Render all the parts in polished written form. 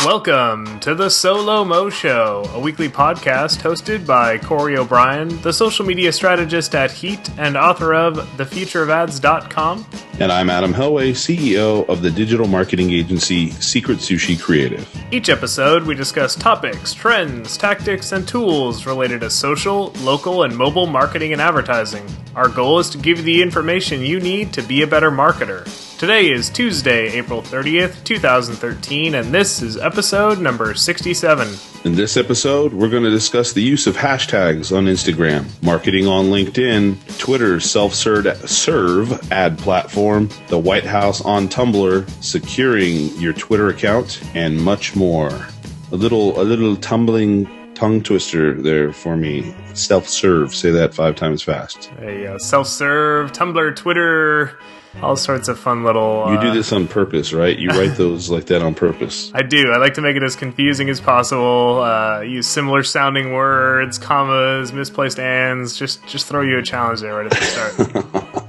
Welcome to the SoLoMo Show, a weekly podcast hosted by Corey O'Brien, the social media strategist at Heat and author of thefutureofads.com. And I'm Adam Helway, CEO of the digital marketing agency Secret Sushi Creative. Each episode, we discuss topics, trends, tactics, and tools related to social, local, and mobile marketing and advertising. Our goal is to give you the information you need to be a better marketer. Today is Tuesday, April 30th, 2013, and this is episode number 67. In this episode, we're going to discuss the use of hashtags on Instagram, marketing on LinkedIn, Twitter's self-serve ad platform, the White House on Tumblr, securing your Twitter account, and much more. A little tumbling tongue twister there for me. Self-serve. Say that 5 times fast. There you go. Self-serve, Tumblr, Twitter, all sorts of fun little... You do this on purpose, right? You write those like that on purpose. I do. I like to make it as confusing as possible. Use similar sounding words, commas, misplaced ands. Just throw you a challenge there right at the start.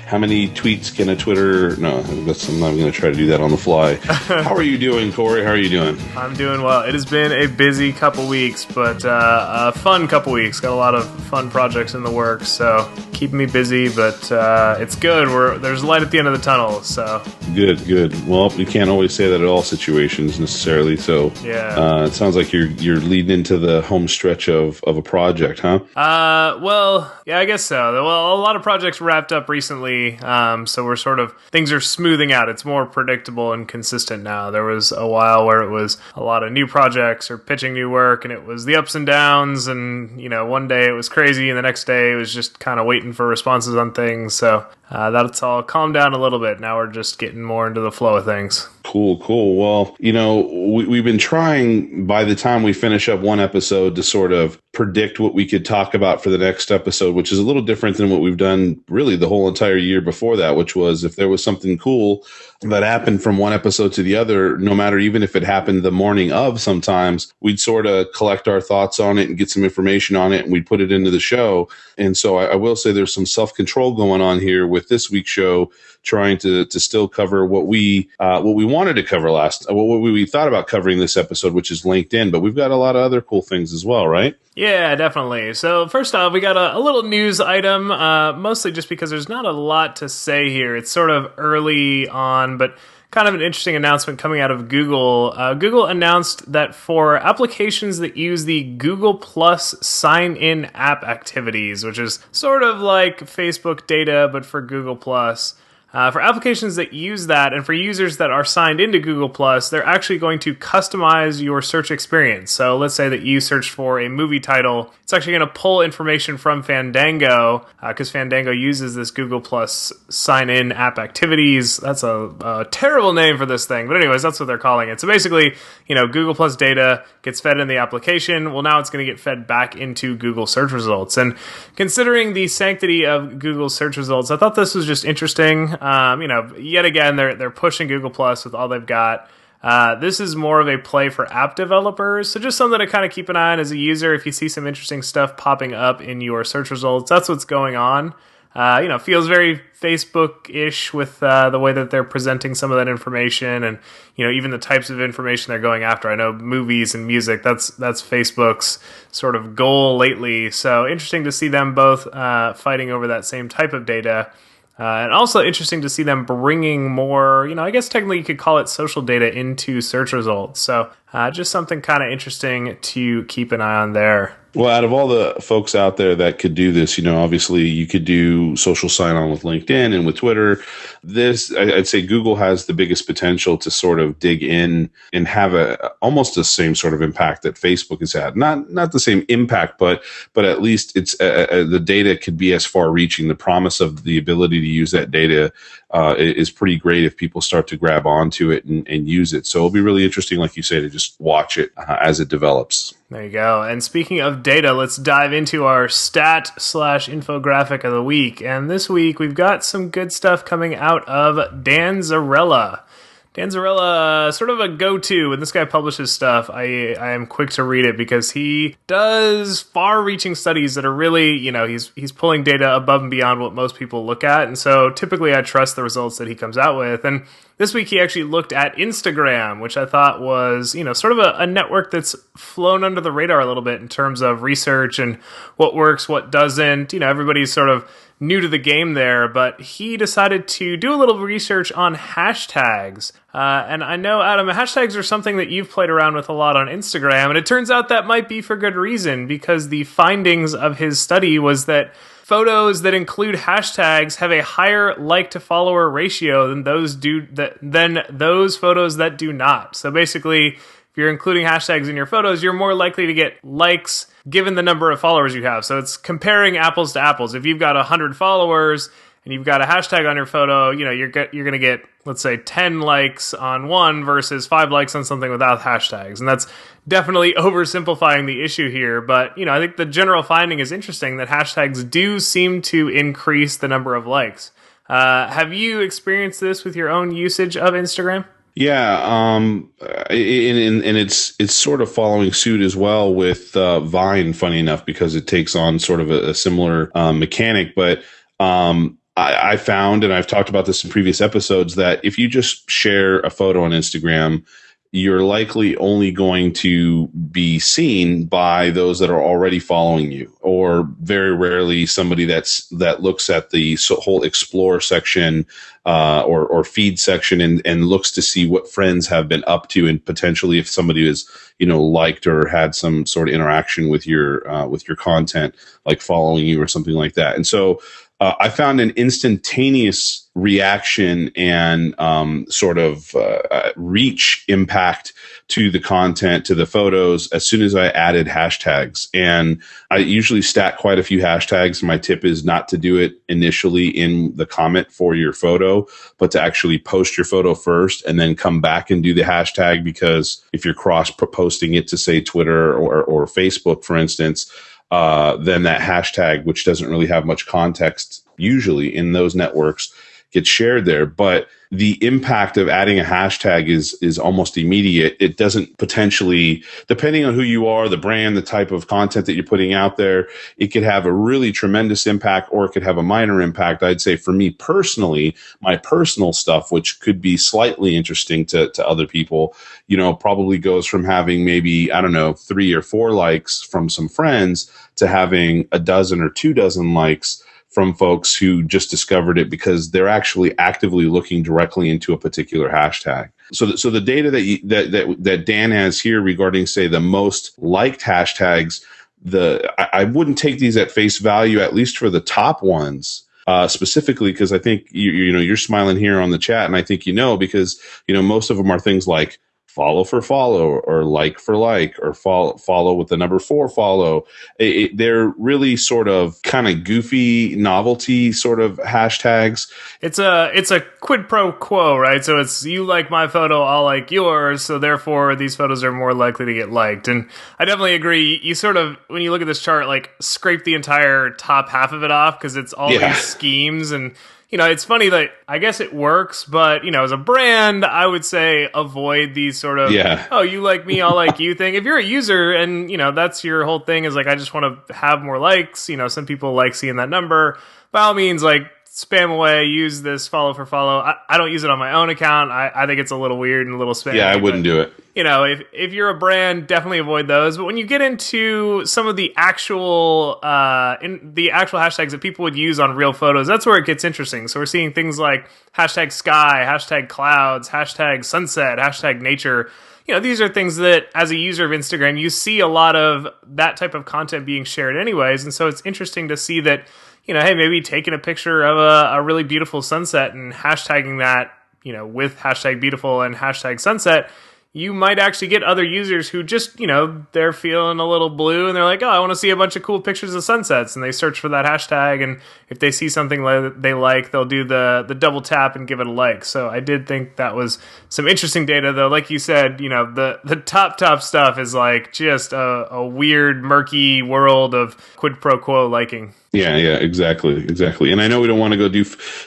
How many tweets can a Twitter... No, I'm not going to try to do that on the fly. How are you doing, Corey? How are you doing? I'm doing well. It has been a busy couple weeks, but a fun couple weeks. Got a lot of fun projects in the works, so keeping me busy, but it's good. There's light at the end of the tunnel, so... Good. Well, you can't always say that at all situations, necessarily, so... Yeah. It sounds like you're leading into the home stretch of a project, huh? Well, yeah, I guess so. Well, a lot of projects wrapped up recently, so we're things are smoothing out. It's more predictable and consistent now. There was a while where it was a lot of new projects or pitching new work, and it was the ups and downs, and, one day it was crazy, and the next day it was just kind of waiting for responses on things, so that's all calmed down a little bit. Now we're just getting more into the flow of things. Cool. Well, we've been trying, by the time we finish up one episode, to sort of predict what we could talk about for the next episode, which is a little different than what we've done really the whole entire year before that, which was if there was something cool that happened from one episode to the other, no matter even if it happened the morning of, sometimes we'd sort of collect our thoughts on it and get some information on it, and we'd put it into the show. And so I will say there's some self-control going on here with this week's show, trying to still cover what we wanted to cover what we thought about covering this episode, which is LinkedIn. But we've got a lot of other cool things as well, right? Yeah, definitely. So first off, we got a little news item, mostly just because there's not a lot to say here. It's sort of early on, but kind of an interesting announcement coming out of Google. Google announced that for applications that use the Google Plus sign-in app activities, which is sort of like Facebook data, but for Google Plus, for applications that use that, and for users that are signed into Google+, they're actually going to customize your search experience. So let's say that you search for a movie title. It's actually going to pull information from Fandango, because Fandango uses this Google+ sign-in app activities. That's a terrible name for this thing. But anyways, that's what they're calling it. So basically, Google+ data gets fed in the application. Well, now it's going to get fed back into Google search results. And considering the sanctity of Google search results, I thought this was just interesting. Yet again, they're pushing Google Plus with all they've got. This is more of a play for app developers, so just something to kind of keep an eye on as a user. If you see some interesting stuff popping up in your search results, that's what's going on. Feels very Facebook-ish with the way that they're presenting some of that information, and even the types of information they're going after. I know movies and music, that's Facebook's sort of goal lately. So interesting to see them both fighting over that same type of data. And also interesting to see them bringing more, I guess technically you could call it social data into search results. So just something kind of interesting to keep an eye on there. Well, out of all the folks out there that could do this, obviously you could do social sign-on with LinkedIn and with Twitter. I'd say Google has the biggest potential to sort of dig in and have almost the same sort of impact that Facebook has had. Not the same impact, but at least it's the data could be as far-reaching. The promise of the ability to use that data is pretty great if people start to grab onto it and use it. So it'll be really interesting, like you say, to just watch it as it develops. There you go. And speaking of data, let's dive into our stat/infographic of the week. And this week, we've got some good stuff coming out of Dan Zarella. Dan Zarella, sort of a go-to when this guy publishes stuff. I am quick to read it because he does far-reaching studies that are really, he's pulling data above and beyond what most people look at, and so typically I trust the results that he comes out with. And this week he actually looked at Instagram, which I thought was, sort of a network that's flown under the radar a little bit in terms of research and what works, what doesn't. Everybody's sort of new to the game there, but he decided to do a little research on hashtags. And I know, Adam, hashtags are something that you've played around with a lot on Instagram, and it turns out that might be for good reason, because the findings of his study was that photos that include hashtags have a higher like-to-follower ratio than those photos that do not. So basically, if you're including hashtags in your photos, you're more likely to get likes given the number of followers you have. So it's comparing apples to apples. If you've got 100 followers and you've got a hashtag on your photo, you're going to get, let's say, 10 likes on one versus 5 likes on something without hashtags. And that's definitely oversimplifying the issue here. But, I think the general finding is interesting that hashtags do seem to increase the number of likes. Have you experienced this with your own usage of Instagram? Yeah, and it's sort of following suit as well with Vine, funny enough, because it takes on sort of a similar mechanic. But I found, and I've talked about this in previous episodes, that if you just share a photo on Instagram, you're likely only going to be seen by those that are already following you, or very rarely somebody that looks at the whole explore section or feed section and looks to see what friends have been up to, and potentially if somebody is liked or had some sort of interaction with your content, like following you or something like that. And so I found an instantaneous reaction and sort of reach impact to the content, to the photos, as soon as I added hashtags. And I usually stack quite a few hashtags. My tip is not to do it initially in the comment for your photo, but to actually post your photo first and then come back and do the hashtag, because if you're cross-posting it to, say, Twitter or Facebook, for instance, then that hashtag, which doesn't really have much context usually in those networks, gets shared there. But the impact of adding a hashtag is almost immediate. It doesn't potentially, depending on who you are, the brand, the type of content that you're putting out there, it could have a really tremendous impact, or it could have a minor impact. I'd say for me personally, my personal stuff, which could be slightly interesting to other people, probably goes from having maybe, 3 or 4 likes from some friends to having a dozen or 24 likes from folks who just discovered it because they're actually actively looking directly into a particular hashtag. So the data that Dan has here regarding, say, the most liked hashtags, I wouldn't take these at face value, at least for the top ones. Specifically, because I think you're smiling here on the chat, and I think because most of them are things like follow for follow, or like for like, or follow with the number 4 follow. They're really sort of kind of goofy novelty sort of hashtags. It's a quid pro quo, right? So it's you like my photo, I'll like yours, so therefore these photos are more likely to get liked. And I definitely agree. You sort of, when you look at this chart, like scrape the entire top half of it off, because it's all these schemes. And it's funny that I guess it works, but, as a brand, I would say avoid these sort of, oh, you like me, I'll like you thing. If you're a user and, that's your whole thing is like, I just want to have more likes, some people like seeing that number, by all means, like, spam away, use this follow for follow. I don't use it on my own account. I think it's a little weird and a little spammy. Yeah, I wouldn't do it. If you're a brand, definitely avoid those. But when you get into some of the actual hashtags that people would use on real photos, that's where it gets interesting. So we're seeing things like hashtag sky, hashtag clouds, hashtag sunset, hashtag nature. These are things that, as a user of Instagram, you see a lot of that type of content being shared anyways. And so it's interesting to see that, hey, maybe taking a picture of a really beautiful sunset and hashtagging that, with hashtag beautiful and hashtag sunset, you might actually get other users who just, they're feeling a little blue and they're like, oh, I want to see a bunch of cool pictures of sunsets. And they search for that hashtag. And if they see something they like, they'll do the double tap and give it a like. So I did think that was some interesting data, though. Like you said, the top stuff is like just a weird, murky world of quid pro quo liking. Yeah, exactly. And I know we don't want to go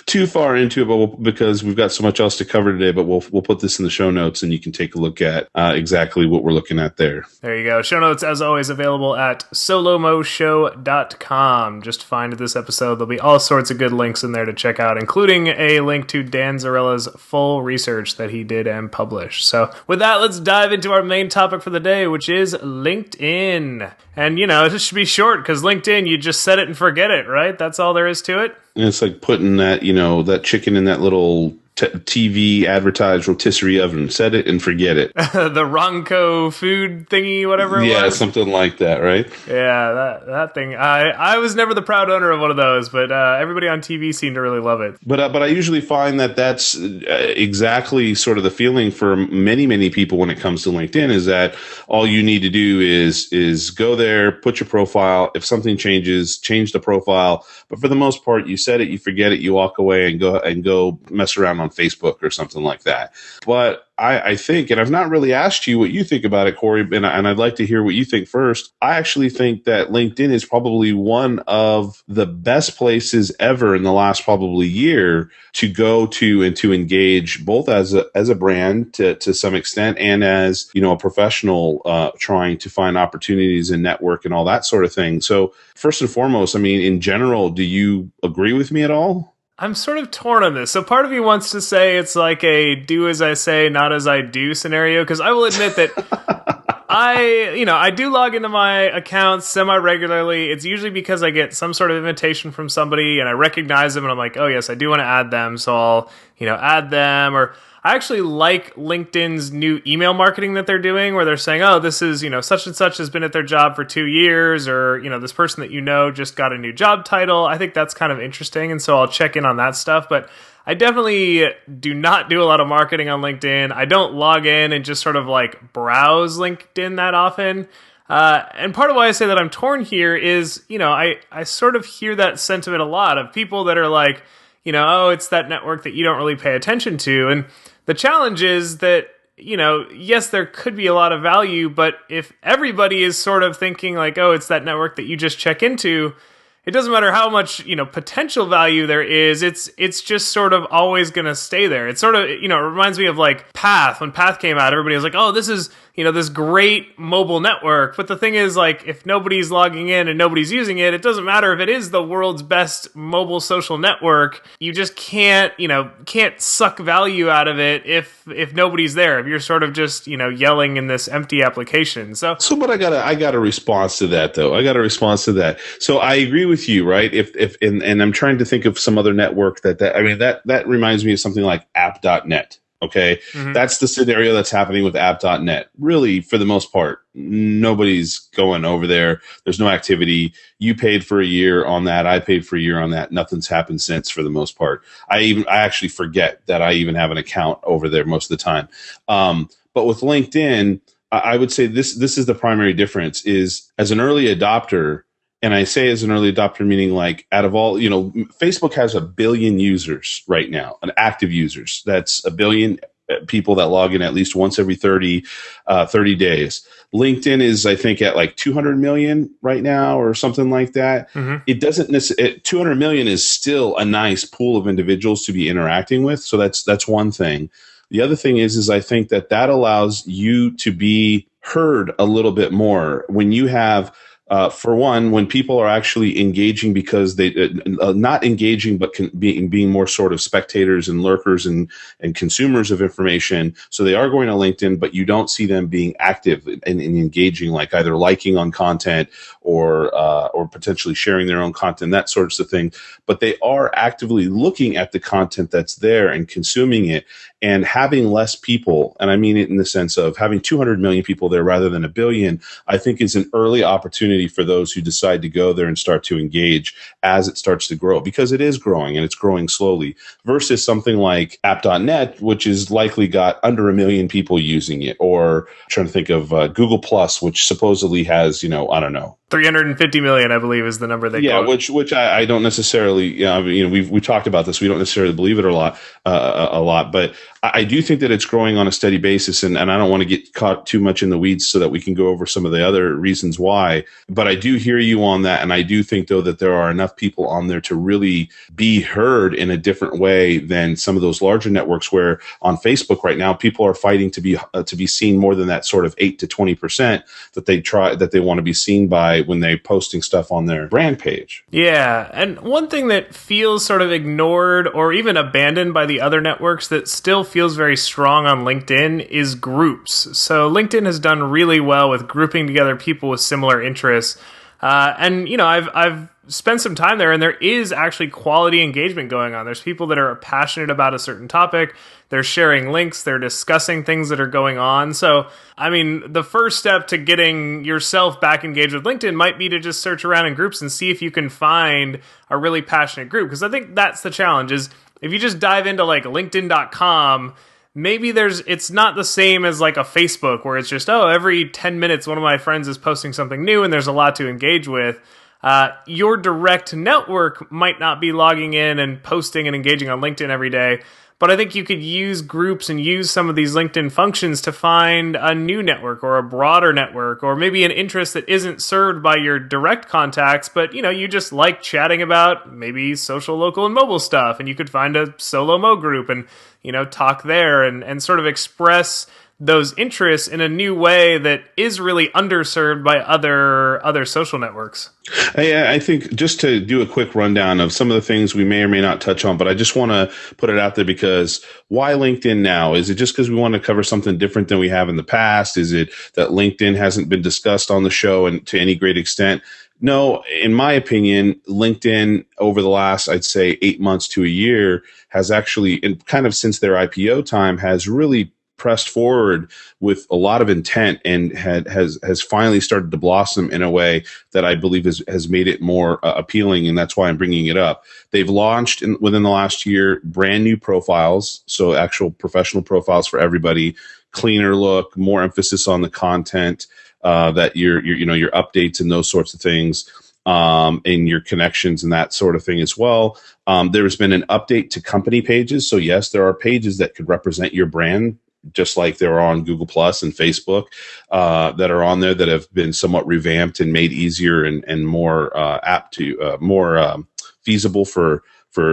too far into it, but because we've got so much else to cover today, but we'll put this in the show notes and you can take a look at exactly what we're looking at there. There you go. Show notes, as always, available at solomoshow.com. Just find this episode. There'll be all sorts of good links in there to check out, including a link to Dan Zarella's full research that he did and published. So with that, let's dive into our main topic for the day, which is LinkedIn. And, this should be short because LinkedIn, you just set it and forget it, right? That's all there is to it. And it's like putting that, that chicken in that little TV advertised rotisserie oven. Set it and forget it. The Ronco food thingy, whatever it was. Yeah, something like that, right? Yeah, that thing. I was never the proud owner of one of those, but everybody on TV seemed to really love it. But I usually find that's exactly sort of the feeling for many people when it comes to LinkedIn, is that all you need to do is go there, put your profile. If something changes, change the profile. But for the most part, you set it, you forget it, you walk away and go mess around on Facebook or something like that. But I think, and I've not really asked you what you think about it, Corey, and I'd like to hear what you think first. I actually think that LinkedIn is probably one of the best places ever in the last probably year to go to and to engage both as a brand to some extent and as, a professional trying to find opportunities and network and all that sort of thing. So first and foremost, in general, do you agree with me at all? I'm sort of torn on this. So part of me wants to say it's like a do as I say, not as I do scenario, because I will admit that I do log into my accounts semi-regularly. It's usually because I get some sort of invitation from somebody and I recognize them and I'm like, oh yes, I do want to add them. So I'll, add them. Or I actually like LinkedIn's new email marketing that they're doing where they're saying, oh, this is, such and such has been at their job for 2 years, or, this person that just got a new job title. I think that's kind of interesting. And so I'll check in on that stuff. But I definitely do not do a lot of marketing on LinkedIn. I don't log in and just sort of like browse LinkedIn that often. And part of why I say that I'm torn here is, I sort of hear that sentiment a lot of people that are like, oh, it's that network that you don't really pay attention to. And the challenge is that, yes, there could be a lot of value, but if everybody is sort of thinking like, oh, it's that network that you just check into, it doesn't matter how much, potential value there is. It's just sort of always going to stay there. It's sort of, it reminds me of like Path. When Path came out, everybody was like, oh, this is, this great mobile network. But the thing is, like, if nobody's logging in and nobody's using it, it doesn't matter if it is the world's best mobile social network. You just can't suck value out of it if nobody's there. If you're sort of just, yelling in this empty application. So but I got a response to that though. So I agree with you, right? And I'm trying to think of some other network that reminds me of something like app.net. Okay. Mm-hmm. That's the scenario that's happening with app.net. Really, for the most part, nobody's going over there. There's no activity. You paid for a year on that. I paid for a year on that. Nothing's happened since, for the most part. I actually forget that I even have an account over there most of the time. But with LinkedIn, I would say this is the primary difference is as an early adopter. And I say as an early adopter, meaning like out of all, Facebook has 1 billion users right now, active users. That's 1 billion people that log in at least once every 30 days. LinkedIn is, I think, at like 200 million right now or something like that. Mm-hmm. It doesn't necessarily, 200 million is still a nice pool of individuals to be interacting with. So that's one thing. The other thing is I think that allows you to be heard a little bit more when you have, for one, when people are actually engaging because they not engaging, but being more sort of spectators and lurkers and consumers of information. So they are going to LinkedIn, but you don't see them being active and engaging, like either liking on content or potentially sharing their own content, that sorts of thing. But they are actively looking at the content that's there and consuming it, and having less people. And I mean it in the sense of having 200 million people there rather than 1 billion, I think is an early opportunity opportunity for those who decide to go there and start to engage as it starts to grow, because it is growing and it's growing slowly, versus something like app.net, which is likely got under 1 million people using it. Or I'm trying to think of Google Plus, which supposedly has, I don't know, 350 million, I believe, is the number they yeah, quote. which I don't necessarily, we talked about this. We don't necessarily believe it a lot, but I do think that it's growing on a steady basis, and I don't want to get caught too much in the weeds so that we can go over some of the other reasons why. But I do hear you on that, and I do think though that there are enough people on there to really be heard in a different way than some of those larger networks. Where on Facebook right now, people are fighting to be seen more than that sort of 8 to 20% that they want to be seen by when they're posting stuff on their brand page. Yeah, and one thing that feels sort of ignored or even abandoned by the other networks that still feels very strong on LinkedIn is groups. So LinkedIn has done really well with grouping together people with similar interests. And I've spent some time there, and there is actually quality engagement going on. There's people that are passionate about a certain topic. They're sharing links. They're discussing things that are going on. So, the first step to getting yourself back engaged with LinkedIn might be to just search around in groups and see if you can find a really passionate group. Because I think that's the challenge, is if you just dive into like linkedin.com, maybe it's not the same as like a Facebook where it's just, every 10 minutes one of my friends is posting something new and there's a lot to engage with. Your direct network might not be logging in and posting and engaging on LinkedIn every day, but I think you could use groups and use some of these LinkedIn functions to find a new network or a broader network, or maybe an interest that isn't served by your direct contacts, but you just like chatting about maybe social, local, and mobile stuff, and you could find a SoLoMo group and talk there and sort of express those interests in a new way that is really underserved by other social networks. I think just to do a quick rundown of some of the things we may or may not touch on, but I just want to put it out there because why LinkedIn now? Is it just because we want to cover something different than we have in the past? Is it that LinkedIn hasn't been discussed on the show and to any great extent? No, in my opinion, LinkedIn over the last, I'd say 8 months to a year has actually, and kind of since their IPO time, has really pressed forward with a lot of intent and has finally started to blossom in a way that I believe has made it more appealing, and that's why I'm bringing it up. They've launched within the last year brand new profiles, so actual professional profiles for everybody, cleaner look, more emphasis on the content, that your updates and those sorts of things, and your connections and that sort of thing as well. There's been an update to company pages, so yes, there are pages that could represent your brand, just like there are on Google Plus and Facebook, that are on there that have been somewhat revamped and made easier and more apt to more feasible for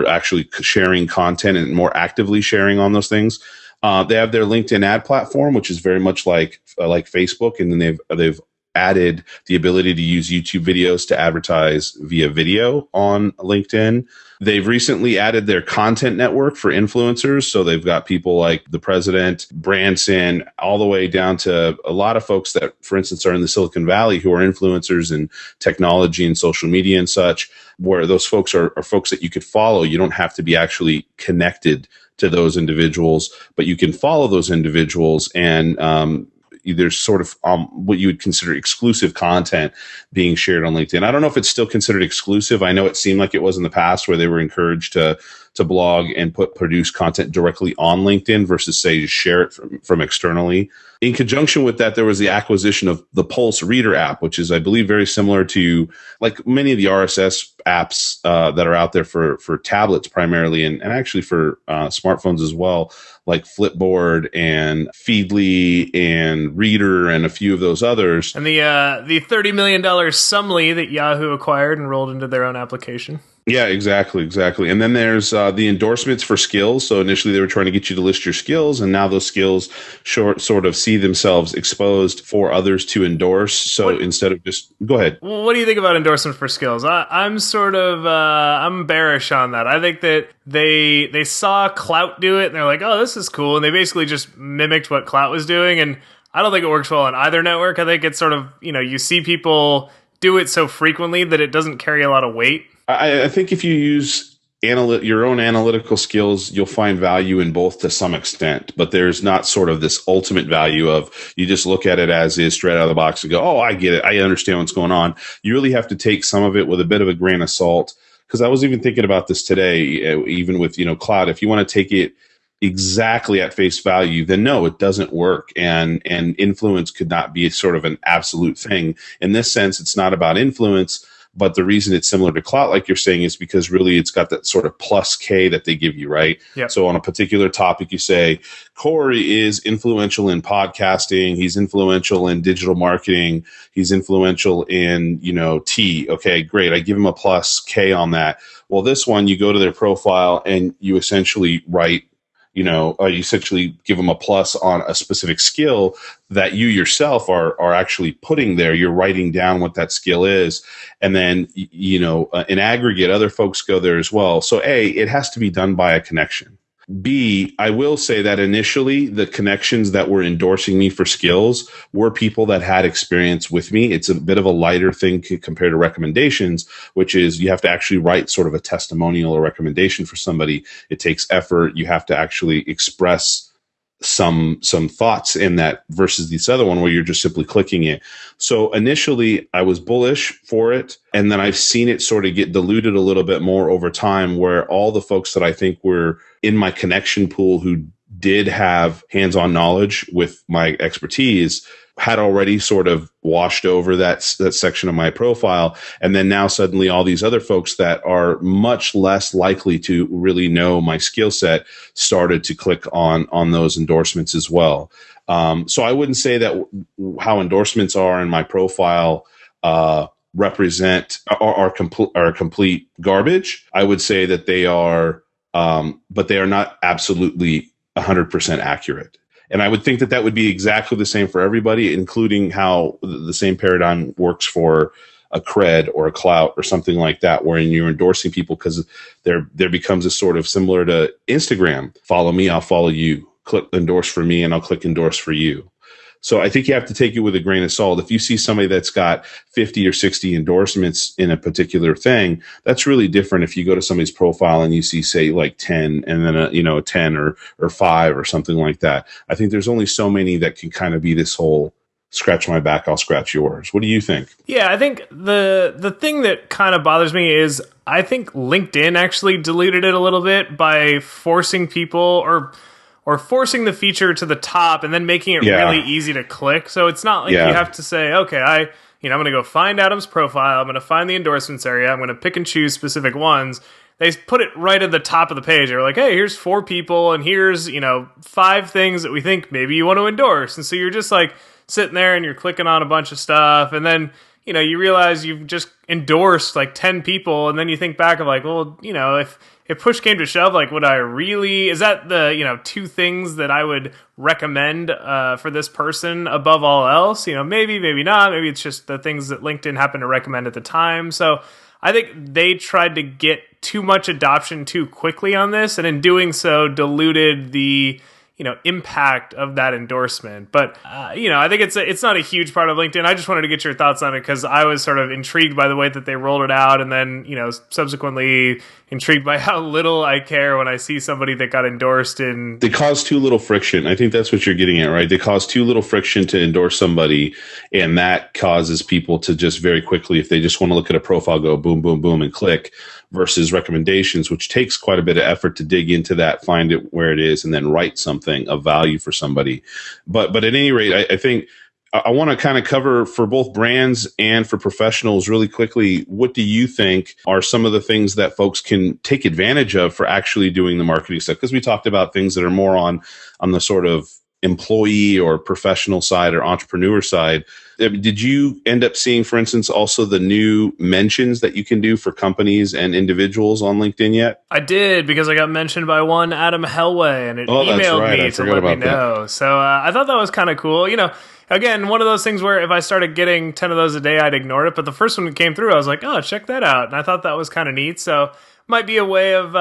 actually sharing content and more actively sharing on those things. They have their LinkedIn ad platform, which is very much like Facebook, and then they've added the ability to use YouTube videos to advertise via video on LinkedIn. They've recently added their content network for influencers. So they've got people like the president, Branson, all the way down to a lot of folks that, for instance, are in the Silicon Valley who are influencers in technology and social media and such, where those folks are folks that you could follow. You don't have to be actually connected to those individuals, but you can follow those individuals and there's sort of what you would consider exclusive content being shared on LinkedIn. I don't know if it's still considered exclusive. I know it seemed like it was in the past, where they were encouraged to blog and produce content directly on LinkedIn versus, say, share it from externally. In conjunction with that, there was the acquisition of the Pulse Reader app, which is, I believe, very similar to like many of the RSS apps that are out there for tablets primarily, and actually for smartphones as well, like Flipboard and Feedly and Reader and a few of those others. And the $30 million Sumly that Yahoo acquired and rolled into their own application. Yeah, exactly. And then there's the endorsements for skills. So initially they were trying to get you to list your skills, and now those skills sort of see themselves exposed for others to endorse. So instead of just go ahead. Well, what do you think about endorsements for skills? I'm sort of I'm bearish on that. I think that they saw Clout do it and they're like, oh, this is cool, and they basically just mimicked what Clout was doing, and I don't think it works well on either network. I think it's sort of, you see people do it so frequently that it doesn't carry a lot of weight. I think if you use your own analytical skills, you'll find value in both to some extent, but there's not sort of this ultimate value of you just look at it as is straight out of the box and go, oh, I get it. I understand what's going on. You really have to take some of it with a bit of a grain of salt. Because I was even thinking about this today, even with, cloud, if you want to take it exactly at face value, then no, it doesn't work. And influence could not be sort of an absolute thing. In this sense, it's not about influence. But the reason it's similar to clout, like you're saying, is because really it's got that sort of plus K that they give you, right? Yep. So on a particular topic, you say, Corey is influential in podcasting. He's influential in digital marketing. He's influential in, T. Okay, great. I give him a plus K on that. Well, this one, you go to their profile and you essentially write, you essentially give them a plus on a specific skill that you yourself are actually putting there. You're writing down what that skill is. And then, in aggregate, other folks go there as well. So A, it has to be done by a connection. B, I will say that initially the connections that were endorsing me for skills were people that had experience with me. It's a bit of a lighter thing compared to recommendations, which is you have to actually write sort of a testimonial or recommendation for somebody. It takes effort. You have to actually express some thoughts in that versus this other one where you're just simply clicking it. So initially I was bullish for it. And then I've seen it sort of get diluted a little bit more over time, where all the folks that I think were in my connection pool who did have hands-on knowledge with my expertise had already sort of washed over that section of my profile. And then now suddenly all these other folks that are much less likely to really know my skill set started to click on those endorsements as well. So I wouldn't say that how endorsements are in my profile represent are complete garbage. I would say that they are, but they are not absolutely 100% accurate. And I would think that would be exactly the same for everybody, including how the same paradigm works for a cred or a clout or something like that, wherein you're endorsing people because there becomes a sort of similar to Instagram. Follow me, I'll follow you. Click endorse for me, and I'll click endorse for you. So I think you have to take it with a grain of salt. If you see somebody that's got 50 or 60 endorsements in a particular thing, that's really different if you go to somebody's profile and you see, say, like 10 and then a 10 or 5 or something like that. I think there's only so many that can kind of be this whole scratch my back, I'll scratch yours. What do you think? Yeah, I think the thing that kind of bothers me is I think LinkedIn actually diluted it a little bit by forcing people or forcing the feature to the top and then making it really easy to click. So it's not like you have to say, okay, I'm going to go find Adam's profile. I'm going to find the endorsements area. I'm going to pick and choose specific ones. They put it right at the top of the page. They're like, hey, here's 4 people and here's, 5 things that we think maybe you want to endorse. And so you're just like sitting there and you're clicking on a bunch of stuff. And then, you realize you've just endorsed like 10 people. And then you think back of like, well, if push came to shove, like, would I really, is that the, 2 things that I would recommend for this person above all else? Maybe, maybe not. Maybe it's just the things that LinkedIn happened to recommend at the time. So I think they tried to get too much adoption too quickly on this. And in doing so, diluted the, impact of that endorsement. But, I think it's not a huge part of LinkedIn. I just wanted to get your thoughts on it because I was sort of intrigued by the way that they rolled it out. And then, subsequently intrigued by how little I care when I see somebody that got endorsed in. They cause too little friction. I think that's what you're getting at, right? They cause too little friction to endorse somebody. And that causes people to just very quickly, if they just want to look at a profile, go boom, boom, boom, and click, versus recommendations, which takes quite a bit of effort to dig into that, find it where it is, and then write something of value for somebody. But at any rate, I think I want to kind of cover for both brands and for professionals really quickly, what do you think are some of the things that folks can take advantage of for actually doing the marketing stuff? Because we talked about things that are more on the sort of employee or professional side or entrepreneur side. Did you end up seeing, for instance, also the new mentions that you can do for companies and individuals on LinkedIn yet? I did, because I got mentioned by one Adam Helway, and it emailed me to let me know. So I thought that was kind of cool. Again, one of those things where if I started getting 10 of those a day, I'd ignore it. But the first one that came through, I was like, oh, check that out. And I thought that was kind of neat. So might be a way of,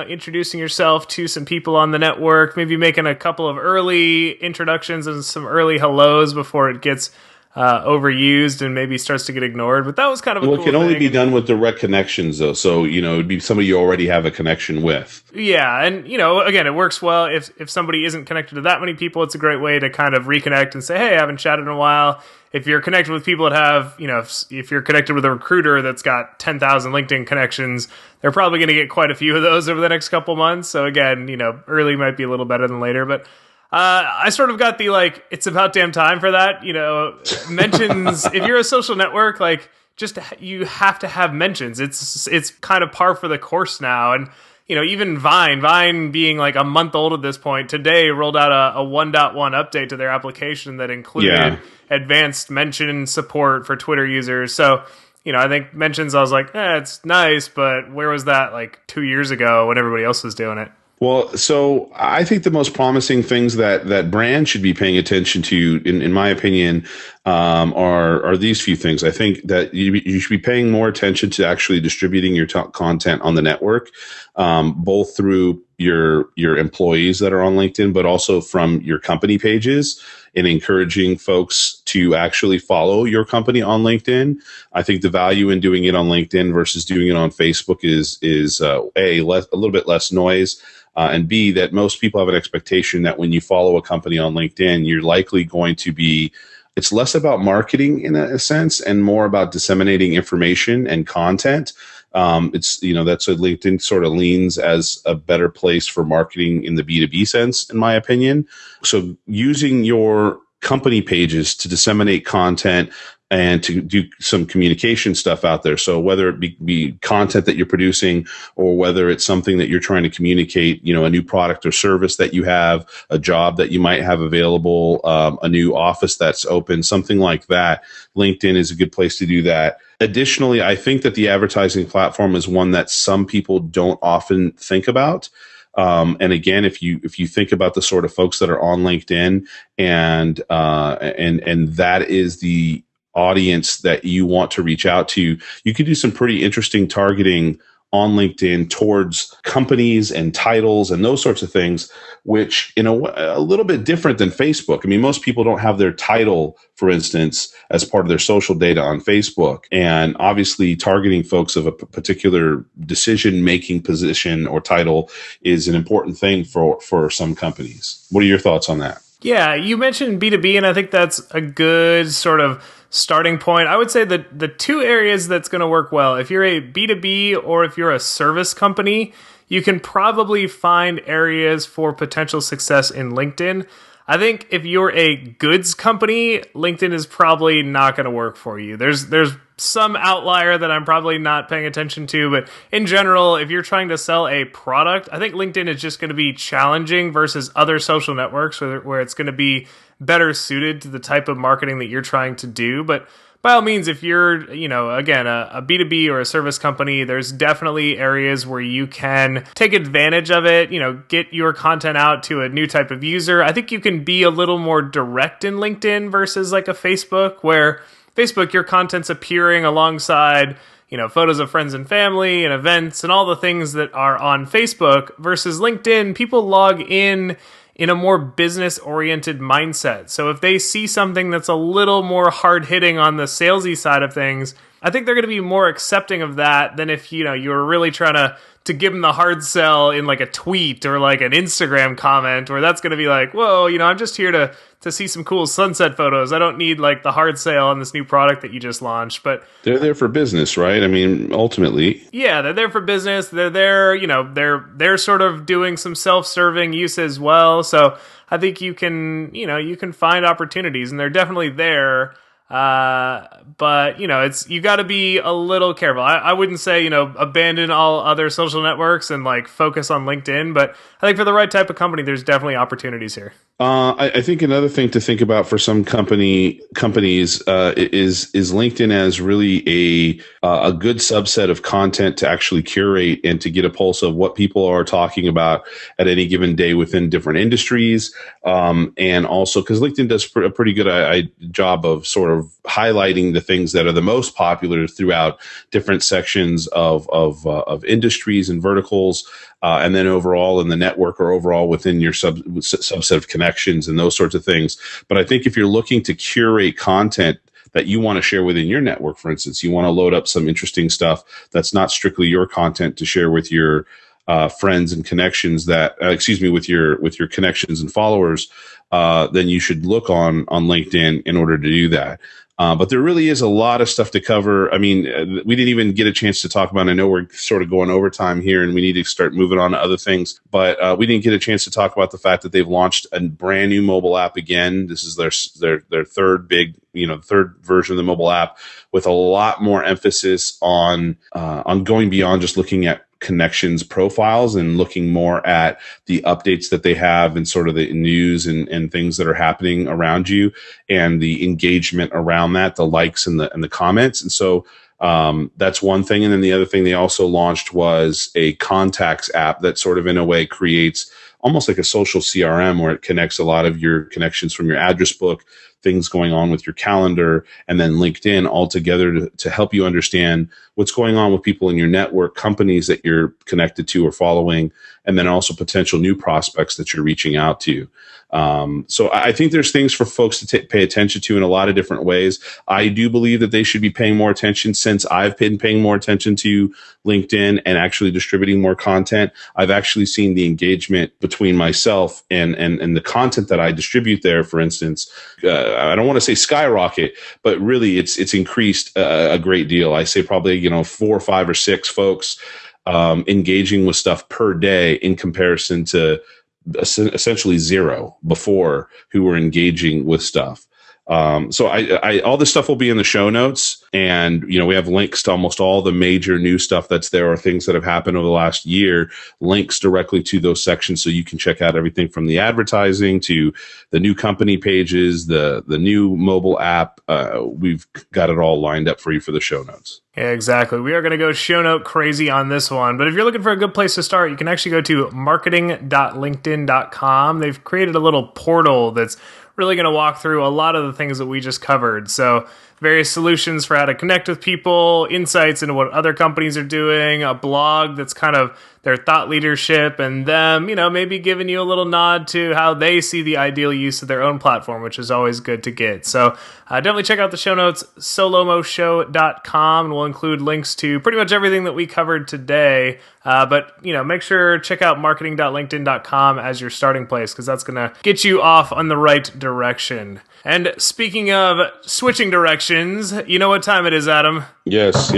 introducing yourself to some people on the network, maybe making a couple of early introductions and some early hellos before it gets overused and maybe starts to get ignored. But that was kind of a Well, cool it can only thing. be done with direct connections, though. So, it'd be somebody you already have a connection with. Yeah, and again, it works well if somebody isn't connected to that many people. It's a great way to kind of reconnect and say, "Hey, I haven't chatted in a while." If you're connected with people that have, if you're connected with a recruiter that's got 10,000 LinkedIn connections, they're probably going to get quite a few of those over the next couple months. So again, early might be a little better than later, but I sort of got the it's about damn time for that. Mentions. If you're a social network, just you have to have mentions. It's kind of par for the course now, and even Vine being a month old at this point, today rolled out a 1.1 update to their application that included advanced mention support for Twitter users. So, I think mentions, I was like, it's nice, but where was that 2 years ago when everybody else was doing it? Well, so I think the most promising things that brands should be paying attention to, in my opinion, are these few things. I think that you should be paying more attention to actually distributing your content on the network, both through your employees that are on LinkedIn, but also from your company pages, and encouraging folks to actually follow your company on LinkedIn. I think the value in doing it on LinkedIn versus doing it on Facebook is a little bit less noise. And B, that most people have an expectation that when you follow a company on LinkedIn, you're likely going to be, it's less about marketing in a sense and more about disseminating information and content. That's what LinkedIn sort of leans as a better place for marketing in the B2B sense, in my opinion. So using your company pages to disseminate content and to do some communication stuff out there. So whether it be content that you're producing, or whether it's something that you're trying to communicate, a new product or service that you have, a job that you might have available, a new office that's open, something like that, LinkedIn is a good place to do that. Additionally, I think that the advertising platform is one that some people don't often think about. And again, if you think about the sort of folks that are on LinkedIn and that is the audience that you want to reach out to, you could do some pretty interesting targeting on LinkedIn towards companies and titles and those sorts of things, which a little bit different than Facebook. I mean, most people don't have their title, for instance, as part of their social data on Facebook. And obviously targeting folks of a particular decision-making position or title is an important thing for some companies. What are your thoughts on that? Yeah, you mentioned B2B, and I think that's a good sort of starting point. I would say that the two areas that's going to work well, if you're a B2B or if you're a service company, you can probably find areas for potential success in LinkedIn. I think if you're a goods company, LinkedIn is probably not going to work for you. There's some outlier that I'm probably not paying attention to, but in general, if you're trying to sell a product, I think LinkedIn is just going to be challenging versus other social networks where it's going to be better suited to the type of marketing that you're trying to do. But by all means, if you're, again, a B2B or a service company, there's definitely areas where you can take advantage of it, get your content out to a new type of user. I think you can be a little more direct in LinkedIn versus a Facebook, where Facebook, your content's appearing alongside, photos of friends and family and events and all the things that are on Facebook, versus LinkedIn, people log in a more business-oriented mindset. So if they see something that's a little more hard-hitting on the salesy side of things, I think they're going to be more accepting of that than if, you were really trying to give them the hard sell in a tweet or an Instagram comment, where that's going to be whoa, I'm just here to see some cool sunset photos. I don't need the hard sale on this new product that you just launched. But they're there for business, right? I mean, ultimately. Yeah, they're there for business. They're there, they're sort of doing some self-serving use as well. So I think you can find opportunities, and they're definitely there. But you got to be a little careful. I wouldn't say, abandon all other social networks and focus on LinkedIn, but I think for the right type of company, there's definitely opportunities here. I think another thing to think about for some companies is LinkedIn as really a good subset of content to actually curate and to get a pulse of what people are talking about at any given day within different industries, and also because LinkedIn does a pretty good job of sort of highlighting the things that are the most popular throughout different sections of industries and verticals, and then overall in the network or overall within your subset of connections and those sorts of things. But I think if you're looking to curate content that you want to share within your network, for instance, you want to load up some interesting stuff that's not strictly your content to share with your friends and connections with your connections and followers, then you should look on LinkedIn in order to do that. But there really is a lot of stuff to cover. I mean, we didn't even get a chance to talk about, I know we're sort of going overtime here and we need to start moving on to other things, but we didn't get a chance to talk about the fact that they've launched a brand new mobile app again. This is their third big, third version of the mobile app, with a lot more emphasis on going beyond just looking at connections profiles and looking more at the updates that they have and sort of the news and things that are happening around you and the engagement around that, the likes and the comments. And so that's one thing. And then the other thing they also launched was a contacts app that sort of in a way creates almost like a social CRM, where it connects a lot of your connections from your address book, things going on with your calendar, and then LinkedIn all together to help you understand what's going on with people in your network, companies that you're connected to or following, and then also potential new prospects that you're reaching out to. So I think there's things for folks to pay attention to in a lot of different ways. I do believe that they should be paying more attention, since I've been paying more attention to LinkedIn and actually distributing more content. I've actually seen the engagement between myself and the content that I distribute there, for instance. I don't want to say skyrocket, but really it's increased a great deal. I say probably, 4, 5, or 6 folks engaging with stuff per day in comparison to essentially 0 before who were engaging with stuff. So I all this stuff will be in the show notes, and we have links to almost all the major new stuff that's there, or things that have happened over the last year, links directly to those sections, so you can check out everything from the advertising to the new company pages, the new mobile app. We've got it all lined up for you for the show notes. Yeah, exactly. We are going to go show note crazy on this one. But if you're looking for a good place to start, you can actually go to marketing.linkedin.com. They've created a little portal that's really going to walk through a lot of the things that we just covered. So various solutions for how to connect with people, insights into what other companies are doing, a blog that's kind of their thought leadership, and them, maybe giving you a little nod to how they see the ideal use of their own platform, which is always good to get. So definitely check out the show notes, solomoshow.com, and we'll include links to pretty much everything that we covered today. But make sure check out marketing.linkedin.com as your starting place, because that's going to get you off on the right direction. And speaking of switching directions, you know what time it is, Adam? Yes.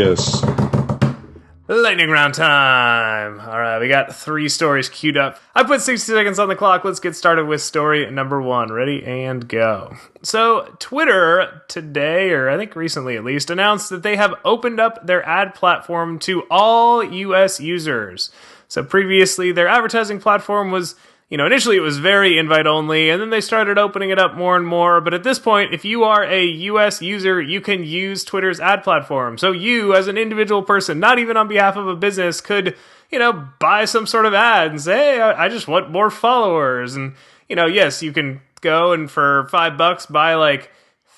Lightning round time. All right, we got 3 stories queued up. I put 60 seconds on the clock. Let's get started with story number 1. Ready and go. So Twitter today, or I think recently at least, announced that they have opened up their ad platform to all US users. So previously their advertising platform was, initially it was very invite only, and then they started opening it up more and more. But at this point, if you are a US user, you can use Twitter's ad platform. So you, as an individual person, not even on behalf of a business, could, buy some sort of ad and say, hey, I just want more followers. And, yes, you can go and for $5 buy like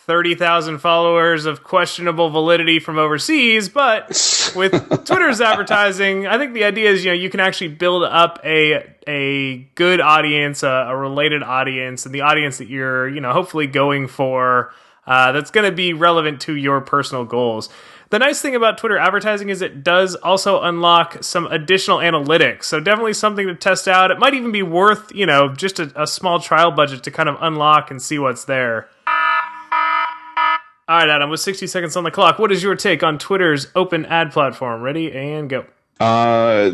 30,000 followers of questionable validity from overseas. But with Twitter's advertising, I think the idea is, you can actually build up a good audience, a related audience, and the audience that you're, hopefully going for, that's going to be relevant to your personal goals. The nice thing about Twitter advertising is it does also unlock some additional analytics. So definitely something to test out. It might even be worth, just a small trial budget to kind of unlock and see what's there. All right, Adam, with 60 seconds on the clock, what is your take on Twitter's open ad platform? Ready and go.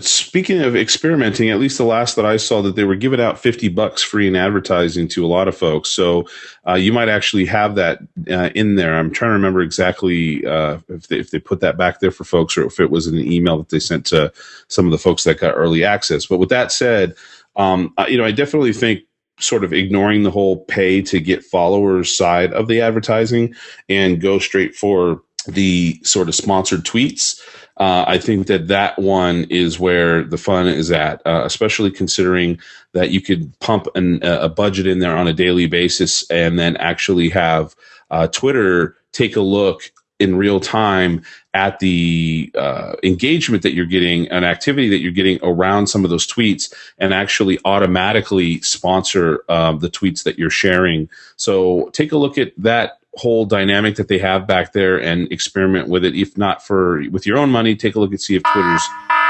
Speaking of experimenting, at least the last that I saw, that they were giving out $50 free in advertising to a lot of folks. So you might actually have that in there. I'm trying to remember exactly if they put that back there for folks, or if it was an email that they sent to some of the folks that got early access. But with that said, I definitely think sort of ignoring the whole pay to get followers side of the advertising and go straight for the sort of sponsored tweets. I think that one is where the fun is at, especially considering that you could pump a budget in there on a daily basis and then actually have Twitter take a look in real time at the engagement that you're getting, an activity that you're getting around some of those tweets, and actually automatically sponsor the tweets that you're sharing. So take a look at that whole dynamic that they have back there and experiment with it. If not with your own money, take a look and see if Twitter's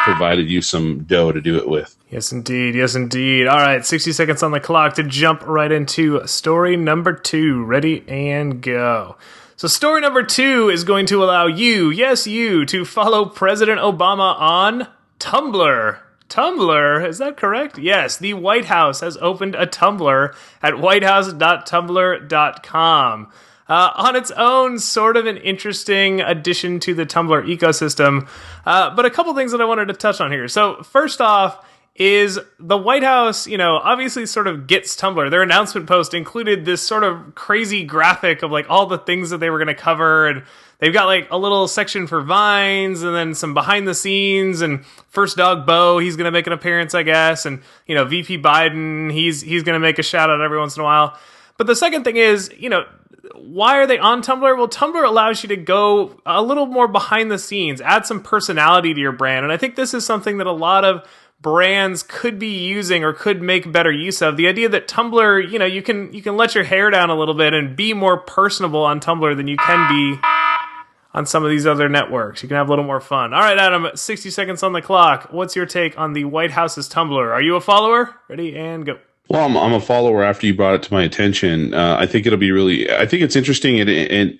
provided you some dough to do it with. Yes, indeed. Yes, indeed. All right, 60 seconds on the clock to jump right into story number 2. Ready and go. So story number 2 is going to allow you, yes, you, to follow President Obama on Tumblr. Tumblr, is that correct? Yes, the White House has opened a Tumblr at whitehouse.tumblr.com. On its own, sort of an interesting addition to the Tumblr ecosystem, but a couple things that I wanted to touch on here. So first off, is the White House, obviously sort of gets Tumblr. Their announcement post included this sort of crazy graphic of like all the things that they were going to cover, and they've got like a little section for Vines, and then some behind the scenes, and First Dog Bo, he's going to make an appearance, I guess, and VP Biden, he's going to make a shout out every once in a while. But the second thing is, why are they on Tumblr? Well, Tumblr allows you to go a little more behind the scenes, add some personality to your brand, and I think this is something that a lot of brands could be using or could make better use of. The idea that Tumblr, you can let your hair down a little bit and be more personable on Tumblr than you can be on some of these other networks. You can have a little more fun. All right, Adam, 60 seconds on the clock. What's your take on the White House's Tumblr? Are you a follower? Ready and go. Well, I'm a follower after you brought it to my attention. I think it's interesting at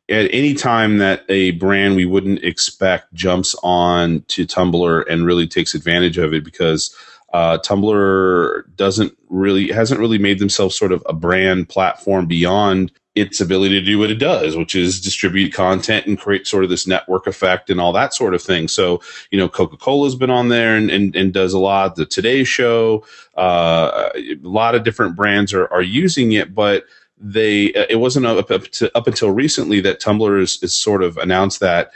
any time that a brand we wouldn't expect jumps on to Tumblr and really takes advantage of it, because Tumblr hasn't really made themselves sort of a brand platform beyond its ability to do what it does, which is distribute content and create sort of this network effect and all that sort of thing. So, Coca-Cola's been on there and does a lot. The Today Show, a lot of different brands are using it, but it wasn't up until recently that Tumblr is sort of announced that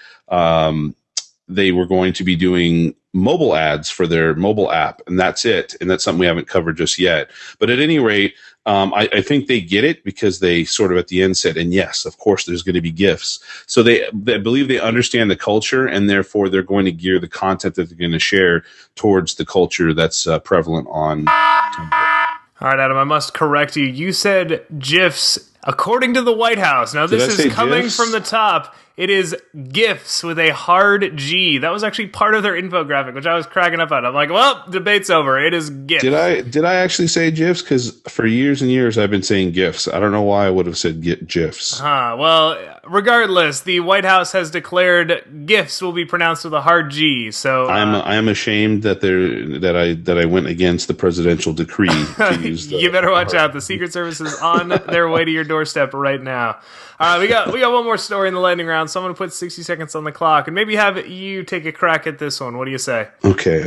they were going to be doing mobile ads for their mobile app, and that's it. And that's something we haven't covered just yet. But at any rate, I think they get it, because they sort of at the end said, and yes, of course, there's going to be GIFs. So they believe they understand the culture, and therefore they're going to gear the content that they're going to share towards the culture that's prevalent on Tumblr. All right, Adam, I must correct you. You said GIFs according to the White House. Now, this is coming GIFs? from the top. It is GIFs with a hard G. That was actually part of their infographic, which I was cracking up at. I'm like, well, debate's over. It is GIFs. Did I actually say GIFs? Because for years and years I've been saying GIFs. I don't know why I would have said GIFs. Well, regardless, the White House has declared GIFs will be pronounced with a hard G. So I am ashamed that I went against the presidential decree to use you better watch out. The Secret Service is on their way to your doorstep right now. All right, we got one more story in the lightning round, so I'm going to put 60 seconds on the clock and maybe have you take a crack at this one. What do you say? Okay.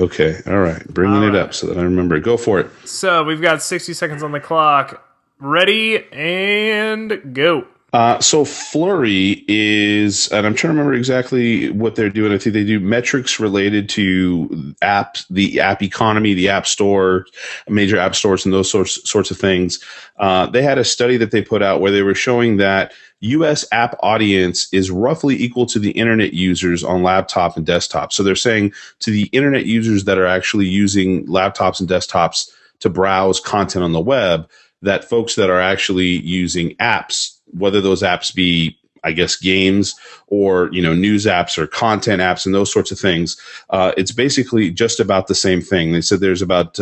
All right. Bringing it up so that I remember it. Go for it. So we've got 60 seconds on the clock. Ready and go. So Flurry is, and I'm trying to remember exactly what they're doing. I think they do metrics related to apps, the app economy, the app store, major app stores, and those sorts of things. They had a study that they put out where they were showing that U.S. app audience is roughly equal to the internet users on laptop and desktop. So they're saying to the internet users that are actually using laptops and desktops to browse content on the web, that folks that are actually using apps, whether those apps be, I guess, games or, news apps or content apps and those sorts of things, it's basically just about the same thing. They said there's about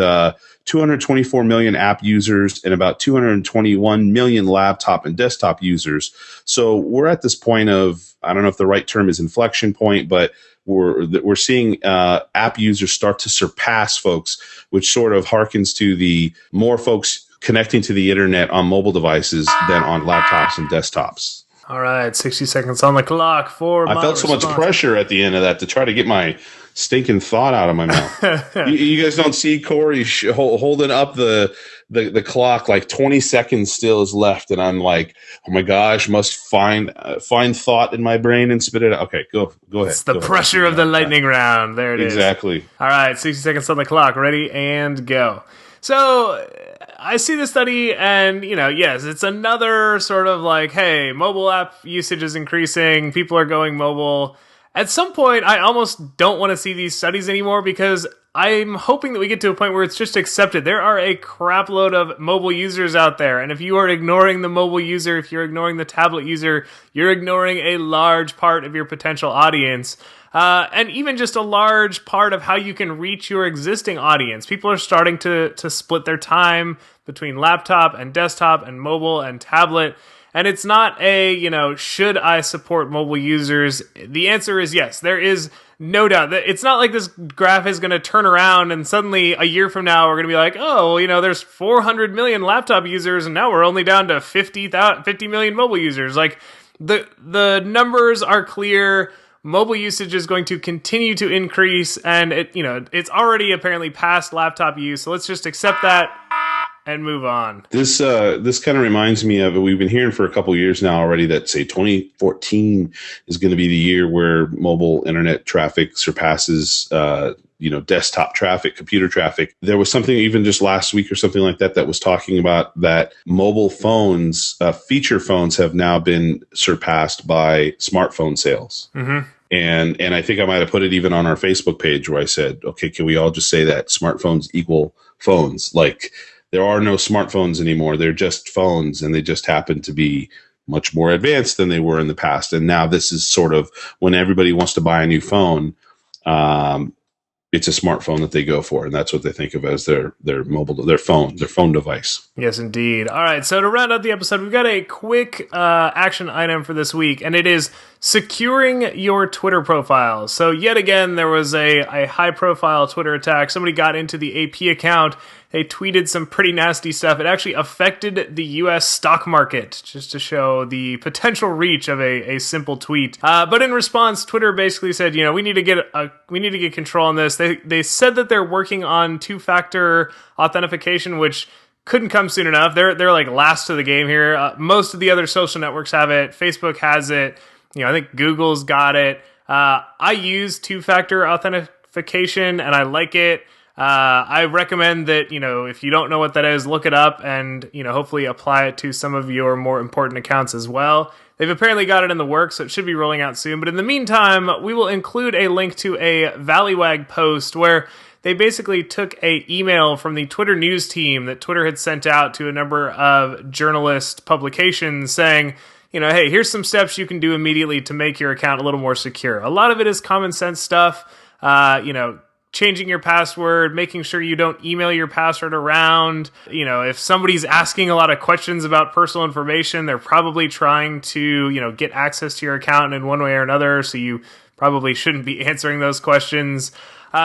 224 million app users and about 221 million laptop and desktop users. So we're at this point of, I don't know if the right term is inflection point, but we're seeing app users start to surpass folks, which sort of harkens to the more folks connecting to the internet on mobile devices than on laptops and desktops. All right, 60 seconds on the clock for I felt so much pressure at the end of that to try to get my stinking thought out of my mouth. you guys don't see Corey holding up the clock, like 20 seconds still is left, and I'm like, oh my gosh, must find thought in my brain and spit it out. Okay, go ahead. It's the pressure of the lightning round. There it is. Exactly. All right, 60 seconds on the clock. Ready and go. So I see the study and, yes, it's another sort of like, hey, mobile app usage is increasing. People are going mobile. At some point, I almost don't want to see these studies anymore because I'm hoping that we get to a point where it's just accepted. There are a crap load of mobile users out there. And if you are ignoring the mobile user, if you're ignoring the tablet user, you're ignoring a large part of your potential audience. And even just a large part of how you can reach your existing audience. People are starting to split their time between laptop and desktop and mobile and tablet. And it's not a, should I support mobile users? The answer is yes. There is no doubt that it's not like this graph is going to turn around and suddenly a year from now we're going to be like, oh, there's 400 million laptop users and now we're only down to 50 million mobile users. Like the numbers are clear. Mobile usage is going to continue to increase and it's already apparently past laptop use. So let's just accept that and move on. This kind of reminds me of, we've been hearing for a couple of years now already that, say, 2014 is going to be the year where mobile internet traffic surpasses, desktop traffic, computer traffic. There was something even just last week or something like that was talking about that mobile phones, feature phones have now been surpassed by smartphone sales. Mm-hmm. And I think I might have put it even on our Facebook page where I said, okay, can we all just say that smartphones equal phones? Like, there are no smartphones anymore. They're just phones, and they just happen to be much more advanced than they were in the past. And now this is sort of when everybody wants to buy a new phone, it's a smartphone that they go for, and that's what they think of as their phone device. Yes, indeed. All right, so to round out the episode, we've got a quick action item for this week, and it is securing your Twitter profile. So yet again, there was a high-profile Twitter attack. Somebody got into the AP account. They tweeted some pretty nasty stuff. It actually affected the U.S. stock market, just to show the potential reach of a simple tweet. But in response, Twitter basically said, we need to get control on this. They said that they're working on two-factor authentication, which couldn't come soon enough. They're like last to the game here. Most of the other social networks have it. Facebook has it. I think Google's got it. I use two-factor authentication, and I like it. I recommend that, if you don't know what that is, look it up and, hopefully apply it to some of your more important accounts as well. They've apparently got it in the works, so it should be rolling out soon. But in the meantime, we will include a link to a Valleywag post where they basically took an email from the Twitter news team that Twitter had sent out to a number of journalist publications saying, hey, here's some steps you can do immediately to make your account a little more secure. A lot of it is common sense stuff, changing your password, making sure you don't email your password around. If somebody's asking a lot of questions about personal information, they're probably trying to, get access to your account in one way or another, so you probably shouldn't be answering those questions.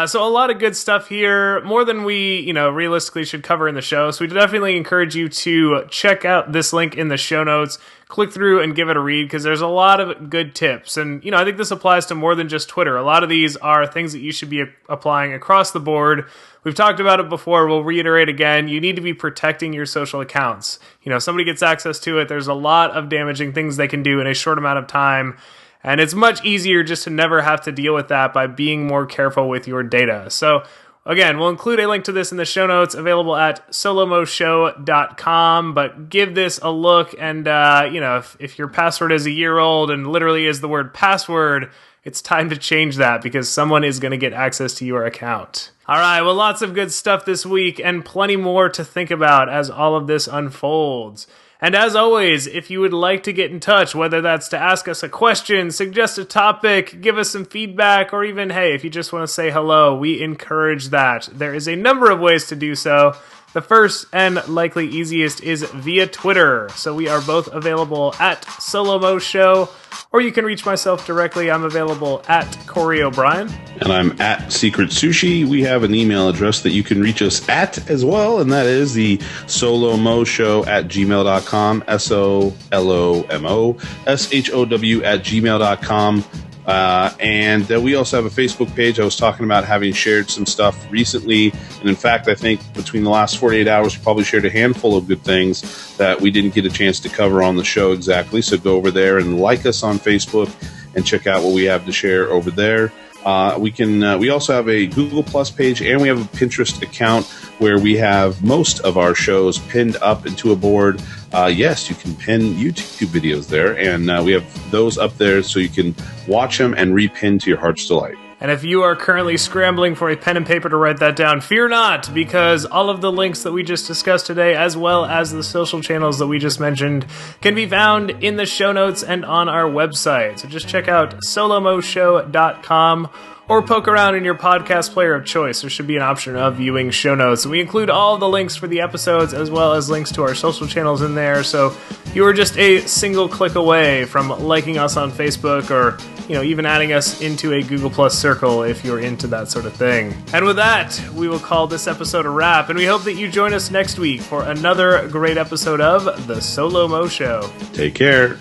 So a lot of good stuff here, more than we, realistically should cover in the show. So we definitely encourage you to check out this link in the show notes, click through and give it a read because there's a lot of good tips. And, I think this applies to more than just Twitter. A lot of these are things that you should be applying across the board. We've talked about it before. We'll reiterate again. You need to be protecting your social accounts. Somebody gets access to it. There's a lot of damaging things they can do in a short amount of time. And it's much easier just to never have to deal with that by being more careful with your data. So again, we'll include a link to this in the show notes, available at SoLoMoShow.com. But give this a look. And, if your password is a year old and literally is the word password, it's time to change that because someone is going to get access to your account. All right, well, lots of good stuff this week and plenty more to think about as all of this unfolds. And as always, if you would like to get in touch, whether that's to ask us a question, suggest a topic, give us some feedback, or even, hey, if you just want to say hello, we encourage that. There is a number of ways to do so. The first and likely easiest is via Twitter. So we are both available at SoLoMo Show, or you can reach myself directly. I'm available at Corey O'Brien. And I'm at Secret Sushi. We have an email address that you can reach us at as well, and that is the SoLoMoShow@gmail.com, SoLoMoShow@gmail.com. And we also have a Facebook page. I was talking about having shared some stuff recently. And in fact, I think between the last 48 hours, we probably shared a handful of good things that we didn't get a chance to cover on the show exactly. So go over there and like us on Facebook and check out what we have to share over there. We also have a Google Plus page, and we have a Pinterest account where we have most of our shows pinned up into a board. Yes, you can pin YouTube videos there, and we have those up there so you can watch them and repin to your heart's delight. And if you are currently scrambling for a pen and paper to write that down, fear not, because all of the links that we just discussed today, as well as the social channels that we just mentioned, can be found in the show notes and on our website. So just check out SoLoMoShow.com or poke around in your podcast player of choice. There should be an option of viewing show notes. We include all the links for the episodes as well as links to our social channels in there, so you are just a single click away from liking us on Facebook or even adding us into a Google Plus circle if you're into that sort of thing. And with that, we will call this episode a wrap, and we hope that you join us next week for another great episode of The SoLoMo Show. Take care.